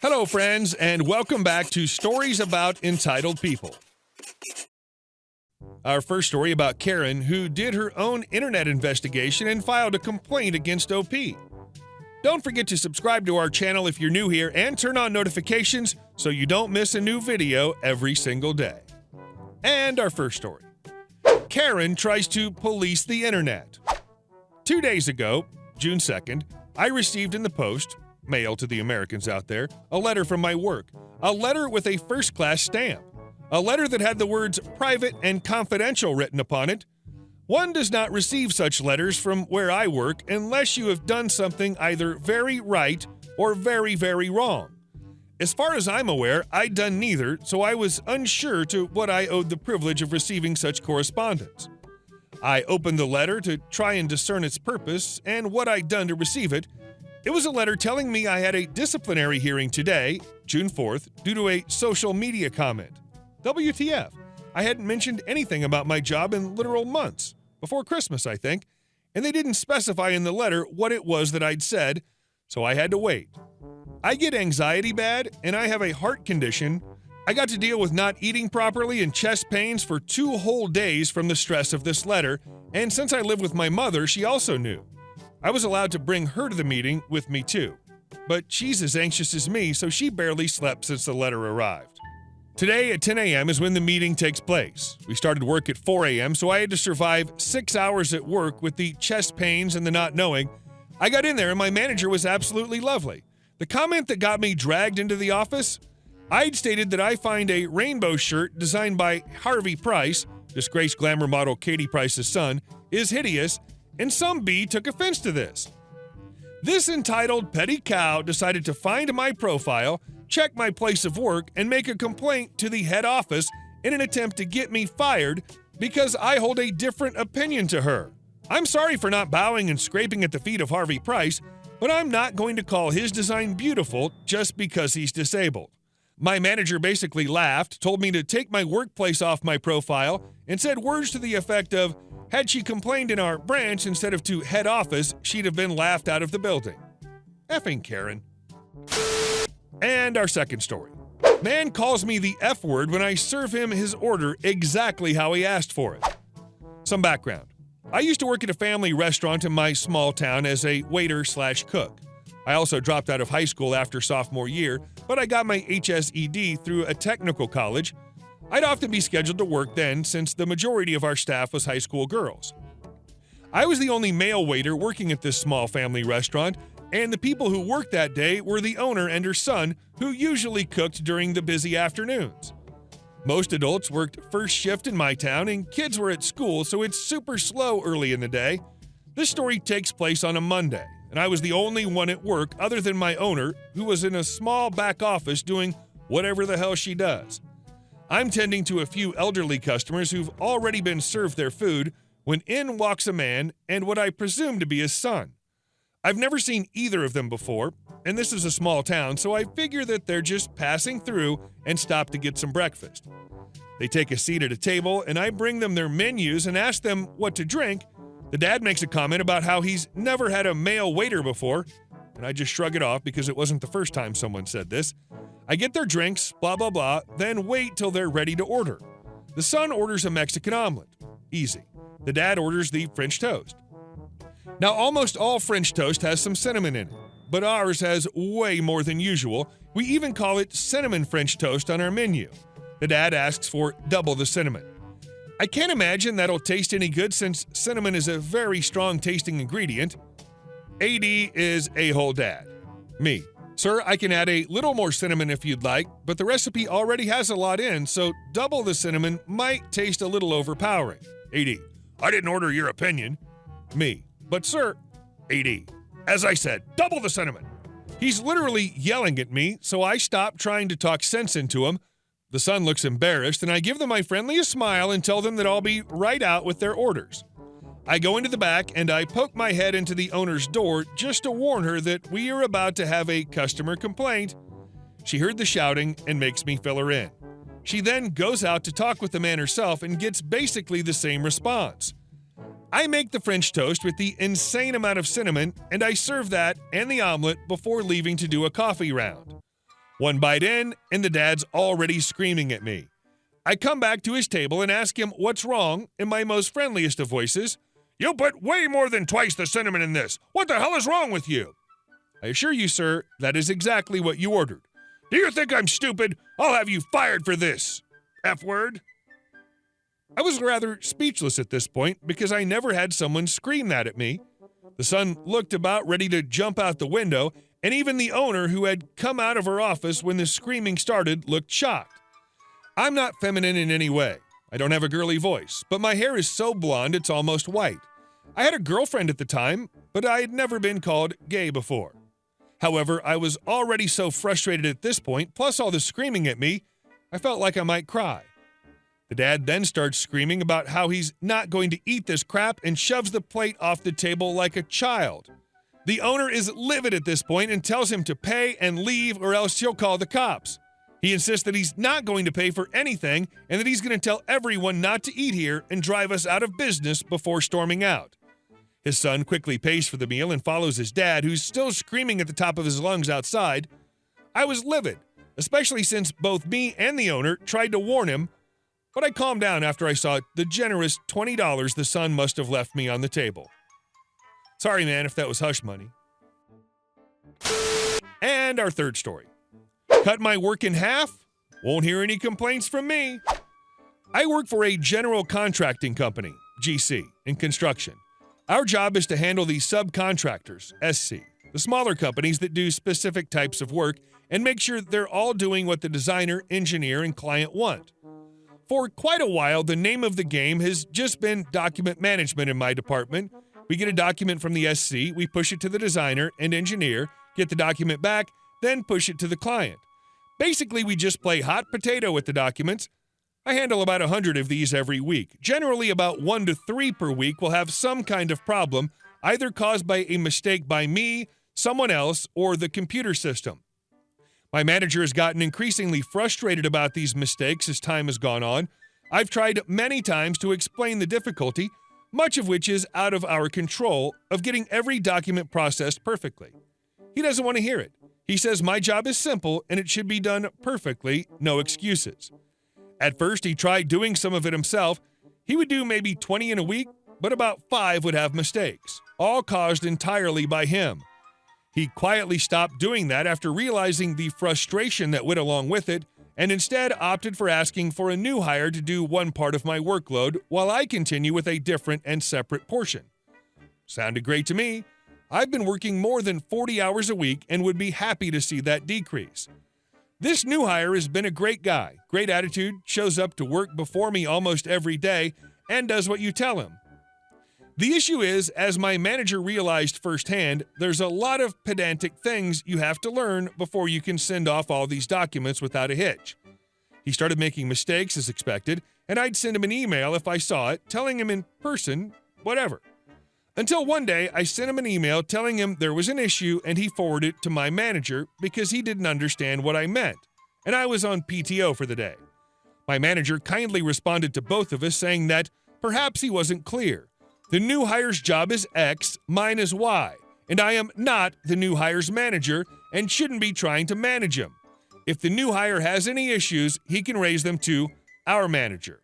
Hello, friends, and welcome back to Stories About Entitled People. Our first story about Karen, who did her own internet investigation and filed a complaint against OP. Don't forget to subscribe to our channel if you're new here and turn on notifications so you don't miss a new video every single day. And our first story. Karen tries to police the internet. 2 days ago, June 2nd, I received in the post, mail to the Americans out there, a letter from my work. A letter with a first-class stamp. A letter that had the words private and confidential written upon it. One does not receive such letters from where I work unless you have done something either very right or very, very wrong. As far as I'm aware, I'd done neither, so I was unsure to what I owed the privilege of receiving such correspondence. I opened the letter to try and discern its purpose and what I'd done to receive it. It was a letter telling me I had a disciplinary hearing today, June 4th, due to a social media comment. WTF. I hadn't mentioned anything about my job in literal months. Before Christmas, I think. And they didn't specify in the letter what it was that I'd said, so I had to wait. I get anxiety bad, and I have a heart condition. I got to deal with not eating properly and chest pains for 2 whole days from the stress of this letter, and since I live with my mother, she also knew. I was allowed to bring her to the meeting with me too. But she's as anxious as me, so she barely slept since the letter arrived. Today at 10 a.m. is when the meeting takes place. We started work at 4 a.m., so I had to survive 6 hours at work with the chest pains and the not knowing. I got in there and my manager was absolutely lovely. The comment that got me dragged into the office? I'd stated that I find a rainbow shirt designed by Harvey Price, disgraced glamour model Katie Price's son, is hideous, and some B took offense to this. This entitled petty cow decided to find my profile, check my place of work, and make a complaint to the head office in an attempt to get me fired because I hold a different opinion to her. I'm sorry for not bowing and scraping at the feet of Harvey Price, but I'm not going to call his design beautiful just because he's disabled. My manager basically laughed, told me to take my workplace off my profile, and said words to the effect of, had she complained in our branch instead of to head office, she'd have been laughed out of the building. Effing Karen. And our second story. Man calls me the F word when I serve him his order exactly how he asked for it. Some background. I used to work at a family restaurant in my small town as a waiter/cook. I also dropped out of high school after sophomore year, but I got my HSED through a technical college. I'd often be scheduled to work then since the majority of our staff was high school girls. I was the only male waiter working at this small family restaurant, and the people who worked that day were the owner and her son, who usually cooked during the busy afternoons. Most adults worked first shift in my town, and kids were at school, so it's super slow early in the day. This story takes place on a Monday, and I was the only one at work other than my owner, who was in a small back office doing whatever the hell she does. I'm tending to a few elderly customers who've already been served their food when in walks a man and what I presume to be his son. I've never seen either of them before, and this is a small town, so I figure that they're just passing through and stop to get some breakfast. They take a seat at a table, and I bring them their menus and ask them what to drink. The dad makes a comment about how he's never had a male waiter before, and I just shrug it off because it wasn't the first time someone said this. I get their drinks, blah, blah, blah, then wait till they're ready to order. The son orders a Mexican omelet. Easy. The dad orders the French toast. Now, almost all French toast has some cinnamon in it, but ours has way more than usual. We even call it cinnamon French toast on our menu. The dad asks for double the cinnamon. I can't imagine that'll taste any good since cinnamon is a very strong tasting ingredient. AD is a-hole dad. Me. Sir, I can add a little more cinnamon if you'd like, but the recipe already has a lot in, so double the cinnamon might taste a little overpowering. AD. I didn't order your opinion. Me. But sir, AD. As I said, double the cinnamon. He's literally yelling at me, so I stop trying to talk sense into him. The son looks embarrassed, and I give them my friendliest smile and tell them that I'll be right out with their orders. I go into the back and I poke my head into the owner's door just to warn her that we are about to have a customer complaint. She heard the shouting and makes me fill her in. She then goes out to talk with the man herself and gets basically the same response. I make the French toast with the insane amount of cinnamon, and I serve that and the omelet before leaving to do a coffee round. One bite in, and the dad's already screaming at me. I come back to his table and ask him what's wrong in my most friendliest of voices. "You put way more than twice the cinnamon in this. What the hell is wrong with you?" I assure you, sir, that is exactly what you ordered. "Do you think I'm stupid? I'll have you fired for this. F-word." I was rather speechless at this point because I never had someone scream that at me. The son looked about ready to jump out the window, and even the owner, who had come out of her office when the screaming started, looked shocked. I'm not feminine in any way. I don't have a girly voice, but my hair is so blonde it's almost white. I had a girlfriend at the time, but I had never been called gay before. However, I was already so frustrated at this point, plus all the screaming at me, I felt like I might cry. The dad then starts screaming about how he's not going to eat this crap and shoves the plate off the table like a child. The owner is livid at this point and tells him to pay and leave or else he'll call the cops. He insists that he's not going to pay for anything and that he's going to tell everyone not to eat here and drive us out of business before storming out. His son quickly pays for the meal and follows his dad, who's still screaming at the top of his lungs outside. I was livid, especially since both me and the owner tried to warn him, but I calmed down after I saw the generous $20 the son must have left me on the table. Sorry, man, if that was hush money. And our third story. Cut my work in half? Won't hear any complaints from me. I work for a general contracting company, GC, in construction. Our job is to handle the subcontractors, SC, the smaller companies that do specific types of work, and make sure they're all doing what the designer, engineer, and client want. For quite a while, the name of the game has just been document management in my department. We get a document from the SC, we push it to the designer and engineer, get the document back, then push it to the client. Basically, we just play hot potato with the documents. I handle about 100 of these every week. Generally, about 1 to 3 per week will have some kind of problem, either caused by a mistake by me, someone else, or the computer system. My manager has gotten increasingly frustrated about these mistakes as time has gone on. I've tried many times to explain the difficulty, much of which is out of our control, of getting every document processed perfectly. He doesn't want to hear it. He says my job is simple and it should be done perfectly, no excuses. At first, he tried doing some of it himself. He would do maybe 20 in a week, but about 5 would have mistakes, all caused entirely by him. He quietly stopped doing that after realizing the frustration that went along with it, and instead opted for asking for a new hire to do one part of my workload while I continue with a different and separate portion. Sounded great to me. I've been working more than 40 hours a week and would be happy to see that decrease. This new hire has been a great guy, great attitude, shows up to work before me almost every day, and does what you tell him. The issue is, as my manager realized firsthand, there's a lot of pedantic things you have to learn before you can send off all these documents without a hitch. He started making mistakes as expected, and I'd send him an email if I saw it, telling him in person, whatever. Until one day, I sent him an email telling him there was an issue and he forwarded it to my manager because he didn't understand what I meant, and I was on PTO for the day. My manager kindly responded to both of us saying that perhaps he wasn't clear. The new hire's job is X, mine is Y, and I am not the new hire's manager and shouldn't be trying to manage him. If the new hire has any issues, he can raise them to our manager.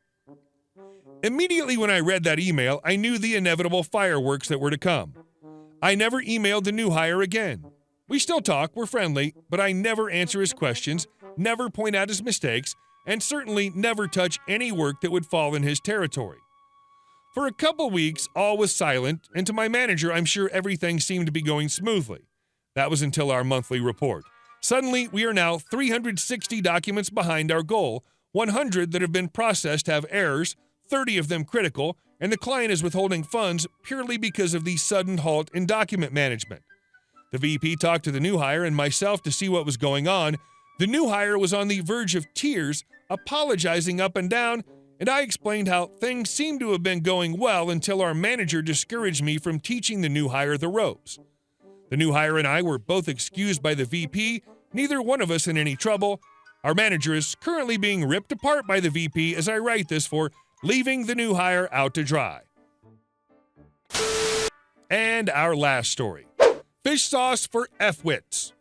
Immediately when I read that email, I knew the inevitable fireworks that were to come. I never emailed the new hire again. We still talk, we're friendly, but I never answer his questions, never point out his mistakes, and certainly never touch any work that would fall in his territory. For a couple weeks, all was silent, and to my manager, I'm sure everything seemed to be going smoothly. That was until our monthly report. Suddenly, we are now 360 documents behind our goal, 100 that have been processed have errors, 30 of them critical, and the client is withholding funds purely because of the sudden halt in document management. The VP talked to the new hire and myself to see what was going on. The new hire was on the verge of tears, apologizing up and down, and I explained how things seemed to have been going well until our manager discouraged me from teaching the new hire the ropes. The new hire and I were both excused by the VP, neither one of us in any trouble. Our manager is currently being ripped apart by the VP as I write this for leaving the new hire out to dry. And our last story. Fish sauce for F-wits.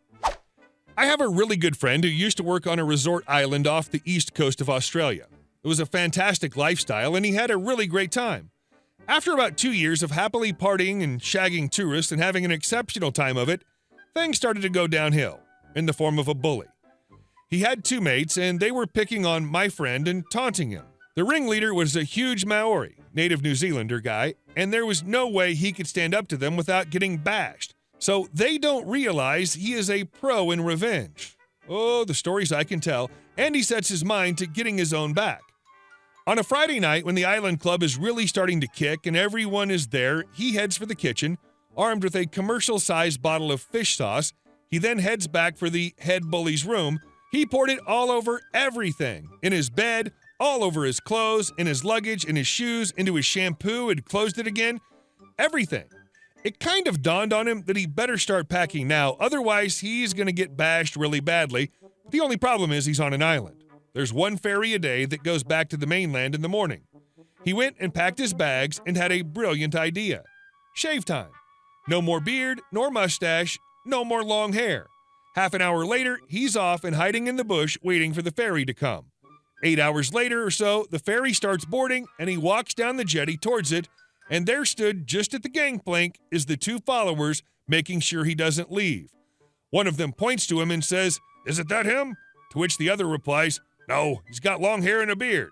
I have a really good friend who used to work on a resort island off the east coast of Australia. It was a fantastic lifestyle, and he had a really great time. After about 2 years of happily partying and shagging tourists and having an exceptional time of it, things started to go downhill in the form of a bully. He had 2 mates, and they were picking on my friend and taunting him. The ringleader was a huge Maori, native New Zealander guy, and there was no way he could stand up to them without getting bashed. So they don't realize he is a pro in revenge. Oh, the stories I can tell, and he sets his mind to getting his own back. On a Friday night, when the Island Club is really starting to kick and everyone is there, he heads for the kitchen, armed with a commercial-sized bottle of fish sauce. He then heads back for the head bully's room. He poured it all over everything, in his bed, all over his clothes, in his luggage, in his shoes, into his shampoo, and closed it again. Everything. It kind of dawned on him that he better start packing now, otherwise he's going to get bashed really badly. The only problem is he's on an island. There's 1 ferry a day that goes back to the mainland in the morning. He went and packed his bags and had a brilliant idea. Shave time. No more beard, nor mustache, no more long hair. Half an hour later, he's off and hiding in the bush waiting for the ferry to come. 8 hours later or so, the ferry starts boarding and he walks down the jetty towards it, and there stood just at the gangplank is the 2 followers making sure he doesn't leave. One of them points to him and says, "Isn't that him?" To which the other replies, "No, he's got long hair and a beard."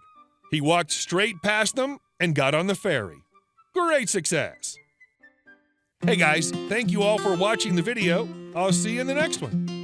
He walked straight past them and got on the ferry. Great success. Hey guys, thank you all for watching the video. I'll see you in the next one.